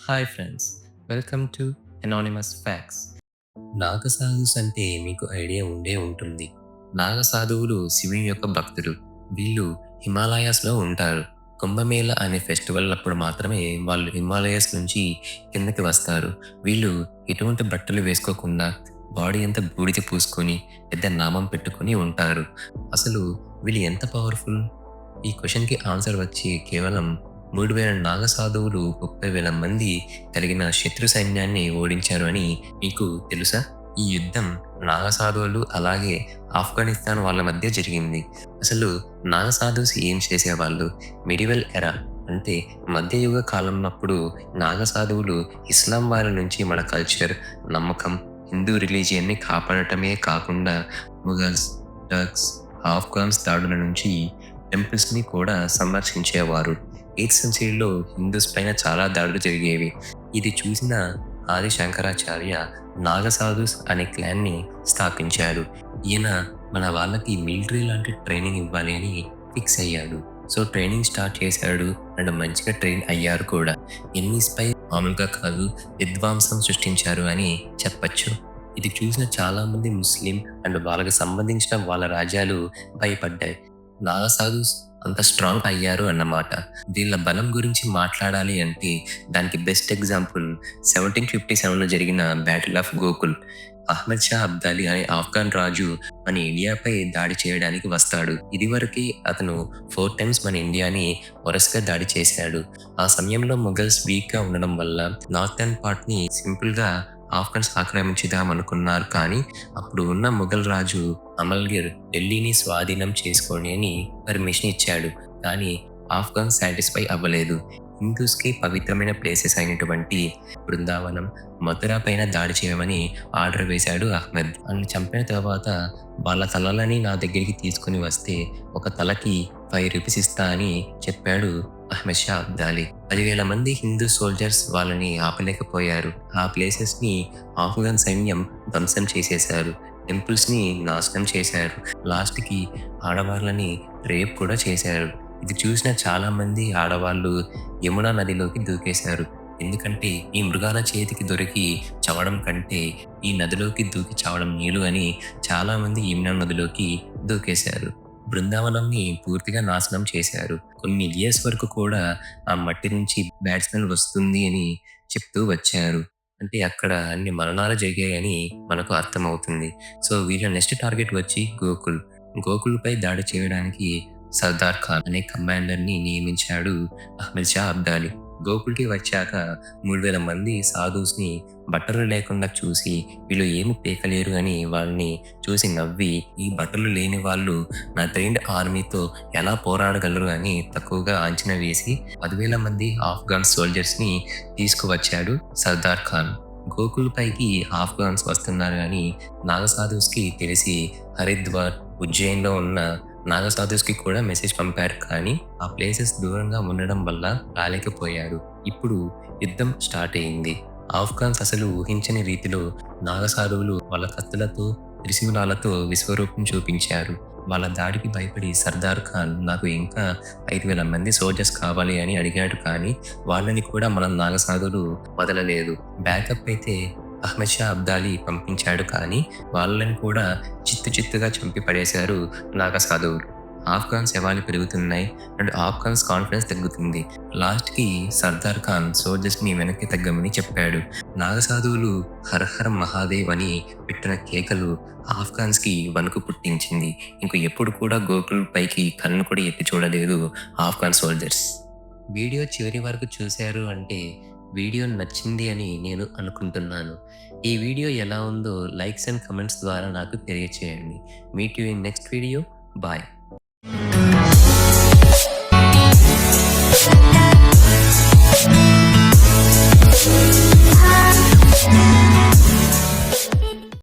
Hi friends, welcome to anonymous facts. నాగసాధుస్ అంటే మీకు idea ఉండే ఉంటుంది. నాగసాధువులు శివుని యొక్క భక్తులు. వీళ్ళు హిమాలయాస్లో ఉంటారు. కుంభమేళ అనే ఫెస్టివల్ అప్పుడు మాత్రమే వాళ్ళు హిమాలయాస్ నుంచి కిందకి వస్తారు. వీళ్ళు ఎటువంటి బట్టలు వేసుకోకుండా బాడీ అంతా బూడిద పూసుకొని పెద్ద నామం పెట్టుకొని ఉంటారు. అసలు వీళ్ళు ఎంత పవర్ఫుల్? ఈ క్వశ్చన్కి ఆన్సర్ వచ్చి కేవలం 3000 నాగసాధువులు 30,000 మంది కలిగిన శత్రు సైన్యాన్ని ఓడించారు అని మీకు తెలుసా? ఈ యుద్ధం నాగసాధువులు అలాగే ఆఫ్ఘనిస్తాన్ వాళ్ళ మధ్య జరిగింది. అసలు నాగసాధుస్ ఏం చేసేవాళ్ళు? మిడివల్ ఎరా అంటే మధ్యయుగ కాలంలో నాగసాధువులు ఇస్లాం వారి నుంచి మన కల్చర్, నమ్మకం, హిందూ రిలీజియన్ని కాపాడటమే కాకుండా ముఘల్స్, టర్క్స్, ఆఫ్ఘన్స్ దాడుల నుంచి టెంపుల్స్ని కూడా సంరక్షించేవారు. 8th సెంచరీలో హిందూస్ పైన చాలా దాడులు జరిగేవి. ఇది చూసిన ఆది శంకరాచార్య నాగసాధుస్ అనే క్లాన్ని స్థాపించారు. ఈయన మన వాళ్ళకి మిలిటరీ లాంటి ట్రైనింగ్ ఇవ్వాలి అని ఫిక్స్ అయ్యాడు. సో ట్రైనింగ్ స్టార్ట్ చేశాడు అండ్ మంచిగా ట్రైన్ అయ్యారు కూడా. ఎన్నిస్పై మామూలుగా కాదు, విధ్వంసం సృష్టించారు అని చెప్పచ్చు. ఇది చూసిన చాలా మంది ముస్లిం అండ్ వాళ్ళకి సంబంధించిన వాళ్ళ రాజ్యాలు భయపడ్డాయి. నాగసాధుస్ అంత స్ట్రాంగ్ అయ్యారు అన్నమాట. వీళ్ళ బలం గురించి మాట్లాడాలి అంటే దానికి బెస్ట్ ఎగ్జాంపుల్ 1757లో జరిగిన బ్యాటిల్ ఆఫ్ గోకుల్. అహ్మద్ షా అబ్దాలి అనే ఆఫ్ఘన్ రాజు మన ఇండియాపై దాడి చేయడానికి వస్తాడు. ఇదివరకే అతను 4 times మన ఇండియాని వరుసగా దాడి చేశాడు. ఆ సమయంలో మొఘల్స్ వీక్ గా ఉండడం వల్ల నార్థన్ పార్ట్ ని సింపుల్ గా ఆఫ్ఘన్స్ ఆక్రమించుదామనుకున్నారు. కానీ అప్పుడు ఉన్న మొఘల్ రాజు అమల్గిర్ ఢిల్లీని స్వాధీనం చేసుకోండి అని పర్మిషన్ ఇచ్చాడు. కానీ ఆఫ్ఘన్ సాటిస్ఫై అవ్వలేదు. హిందూస్కి పవిత్రమైన ప్లేసెస్ అయినటువంటి బృందావనం, మథుర పైన దాడి చేయమని ఆర్డర్ వేశాడు అహ్మద్. అని చంపిన తర్వాత వాళ్ళ తలలని నా దగ్గరికి తీసుకుని వస్తే ఒక తలకి 5 రూపీస్ ఇస్తా అని చెప్పాడు అహ్మద్ షా అబ్దాలి. 10,000 మంది హిందూ సోల్జర్స్ వాళ్ళని ఆపలేకపోయారు. ఆ ప్లేసెస్ ని ఆఫ్ఘన్ సైన్యం ధ్వంసం చేసేశారు. టెంపుల్స్ ని నాశనం చేశారు. లాస్ట్ కి ఆడవాళ్ళని రేప్ కూడా చేశారు. ఇది చూసిన చాలా మంది ఆడవాళ్ళు యమునా నదిలోకి దూకేశారు. ఎందుకంటే ఈ మృగాల చేతికి దొరికి చవడం కంటే ఈ నదిలోకి దూకి చావడం మేలు అని చాలా మంది యమునా నదిలోకి దూకేశారు. బృందావనంని పూర్తిగా నాశనం చేశారు. కొన్ని ఇయర్స్ వరకు కూడా ఆ మట్టి నుంచి బ్యాడ్ స్మెల్ వస్తుంది అని చెప్తూ వచ్చారు. అంటే అక్కడ అన్ని మరణాలు జరిగాయని మనకు అర్థమవుతుంది. సో వీళ్ళ నెక్స్ట్ టార్గెట్ వచ్చి గోకుల్. గోకుల్పై దాడి చేయడానికి సర్దార్ ఖాన్ అనే కమాండర్ని నియమించాడు అహ్మద్ షా అబ్దాలి. గోకుల్కి వచ్చాక 3,000 మంది సాధుస్ని బట్టలు లేకుండా చూసి వీళ్ళు ఏమి పీకలేరు అని వాళ్ళని చూసి నవ్వి, ఈ బట్టలు లేని వాళ్ళు నా ట్రైన్డ్ ఆర్మీతో ఎలా పోరాడగలరు అని తక్కువగా అంచనా వేసి 10,000 మంది ఆఫ్ఘన్ సోల్జర్స్ని తీసుకువచ్చాడు సర్దార్ ఖాన్. గోకుల్ పైకి ఆఫ్ఘన్స్ వస్తున్నారు అని నాగసాధుస్కి తెలిసి హరిద్వార్, ఉజ్జయిన్లో ఉన్న నాగసాధుస్కి కూడా మెసేజ్ పంపారు. కానీ ఆ ప్లేసెస్ దూరంగా ఉండడం వల్ల రాలేకపోయారు. ఇప్పుడు యుద్ధం స్టార్ట్ అయింది. ఆఫ్ఘన్స్ అసలు ఊహించని రీతిలో నాగసాధువులు వాళ్ళ కత్తులతో, త్రిశూలాలతో విశ్వరూపం చూపించారు. వాళ్ళ దాడికి భయపడి సర్దార్ ఖాన్ నాకు ఇంకా 5,000 మంది సోల్జర్స్ కావాలి అని అడిగాడు. కానీ వాళ్ళని కూడా మన నాగసాధువులు వదలలేదు. బ్యాకప్ అయితే అహ్మద్ షా అబ్దాలి పంపించాడు. కానీ వాళ్ళని కూడా చిత్తుగా చంపి పడేశారు నాగసాధువులు. ఆఫ్ఘన్ శవాలు పెరుగుతున్నాయి అండ్ ఆఫ్ఘన్స్ కాన్ఫిడెన్స్ తగ్గుతుంది. లాస్ట్కి సర్దార్ ఖాన్ సోల్జర్స్ని వెనక్కి తగ్గమని చెప్పాడు. నాగసాధువులు హర్ హర్ మహాదేవ్ అని పెట్టిన కేకలు ఆఫ్ఘన్స్కి వణుకు పుట్టించింది. ఇంక ఎప్పుడు కూడా గోకుల్ పైకి కన్ను కూడా ఎత్తి చూడలేదు ఆఫ్ఘన్ సోల్జర్స్. వీడియో చివరి వరకు చూశారు అంటే వీడియో నచ్చింది అని నేను అనుకుంటున్నాను. ఈ వీడియో ఎలా ఉందో లైక్స్ అండ్ కమెంట్స్ ద్వారా నాకు తెలియచేయండి. Meet you in next video. Bye.